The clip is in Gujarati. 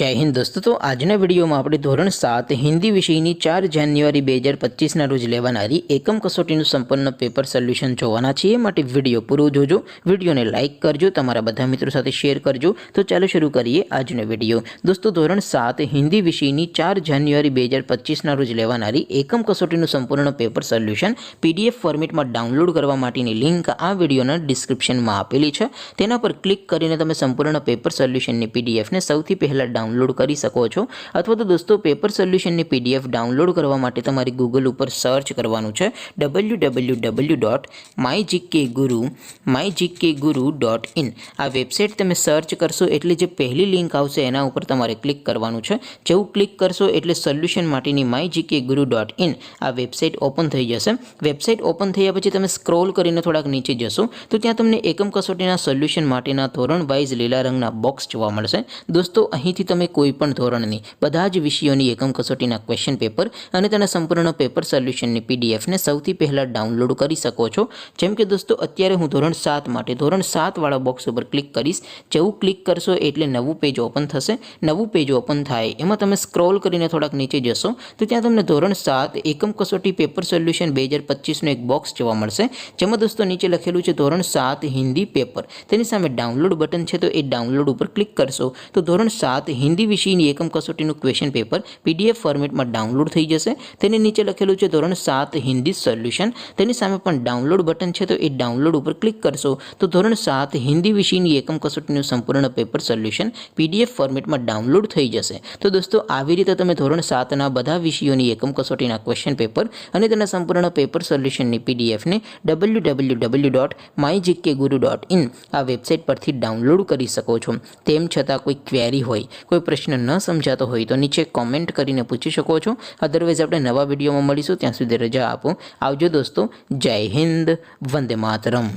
जय हिंद दोस्तों। तो आजना विडियो में આપણે ધોરણ 7 હિન્દી વિષયની 4 જાન્યુઆરી 2025 ના રોજ લેવાનારી એકમ કસોટીનું સંપૂર્ણ પેપર સોલ્યુશન જોવાના છીએ। માટે વિડિયો પૂરો જોજો, વિડિયોને લાઈક કરજો, તમારા બધા મિત્રો સાથે શેર કરજો। તો ચાલો શરૂ કરીએ આજનો વિડિયો। દોસ્તો ધોરણ 7 હિન્દી વિષયની 4 જાન્યુઆરી 2025 ના રોજ લેવાનારી એકમ કસોટીનું સંપૂર્ણ પેપર સોલ્યુશન પીડીએફ ફોર્મેટમાં ડાઉનલોડ કરવા માટેની લિંક આ વિડિયોના ડિસ્ક્રિપ્શનમાં આપેલી છે। તેના પર ક્લિક કરીને તમે સંપૂર્ણ પેપર સોલ્યુશનની પીડીએફ ને સૌથી પહેલા डाउनलॉड कर सको छो। अथवा तो दोस्तों पेपर सोल्यूशन ने पीडीएफ डाउनलॉड करवा माटे तमारे गूगल पर सर्च करवानुं छे www.mygkguru.in। आ वेबसाइट तमे सर्च करशो एटले जे पहली लिंक आवशे एना उपर तमारे क्लिक करवानुं छे। जेवुं क्लिक करशो एटले सोल्यूशन माटेनी mygkguru.in आ वेबसाइट ओपन थई जशे। वेबसाइट ओपन थया पछी तमे स्क्रॉल करीने थोड़ाक नीचे जशो तो त्यां तमने एकम कसोटीना सोल्यूशन माटेना धोरण वाइज लीला रंगना बॉक्स जोवा मळशे। दोस्तों અહીંથી તમે કોઈ પણ ધોરણની બધા જ વિષયોની એકમ કસોટીના ક્વેશ્ચન પેપર અને તેના સંપૂર્ણ પેપર સોલ્યુશનની પીડીએફ ને સૌથી પહેલા ડાઉનલોડ કરી શકો છો। જેમ કે દોસ્તો અત્યારે હું ધોરણ 7 માટે ધોરણ 7 વાળા બોક્સ ઉપર ક્લિક કરીશ। જેવું ક્લિક કરશો એટલે નવું પેજ ઓપન થશે। નવું પેજ ઓપન થાય એમાં તમે સ્ક્રોલ કરીને થોડાક નીચે જશો તો ત્યાં તમને ધોરણ 7 એકમ કસોટી પેપર સોલ્યુશન 2025 નું એક બોક્સ જોવા મળશે। જેમાં દોસ્તો નીચે લખેલું છે ધોરણ 7 હિન્દી પેપર। તેની સામે ડાઉનલોડ બટન છે તો એ ડાઉનલોડ ઉપર ક્લિક કરશો તો ધોરણ 7 हिंदी विषयनी एकम कसोटीનું क्वेश्चन पेपर पीडीएफ फॉर्मेट में डाउनलॉड थई जशे। तेनी नीचे लखेलुं छे धोरण 7 हिंदी सोल्यूशन। तेनी सामे पण डाउनलॉड बटन छे तो ए डाउनलॉड पर क्लिक करशो तो धोरण 7 हिंदी विषयनी एकम कसोटीનું संपूर्ण पेपर सोल्यूशन पीडीएफ फॉर्मेट में डाउनलॉड थई जशे। तो दोस्तों આવી રીતે તમે ધોરણ 7 ના બધા વિષયોની એકમ કસોટીના ક્વેશ્ચન પેપર અને તેના સંપૂર્ણ પેપર સોલ્યુશનની પીડીએફ ને www.mygkguru.in આ વેબસાઇટ પરથી ડાઉનલોડ કરી શકો છો। તેમ છતાં કોઈ ક્વેરી હોય, कोई प्रश्न न समझाता हो तो नीचे कॉमेंट करीने पूछी सको छो। अदरवाइज आपणे नवा विडियो में मळीशुं, त्यां सुधी रजा आपो। आवजो दोस्तों। जय हिंद, वंदे मातरम।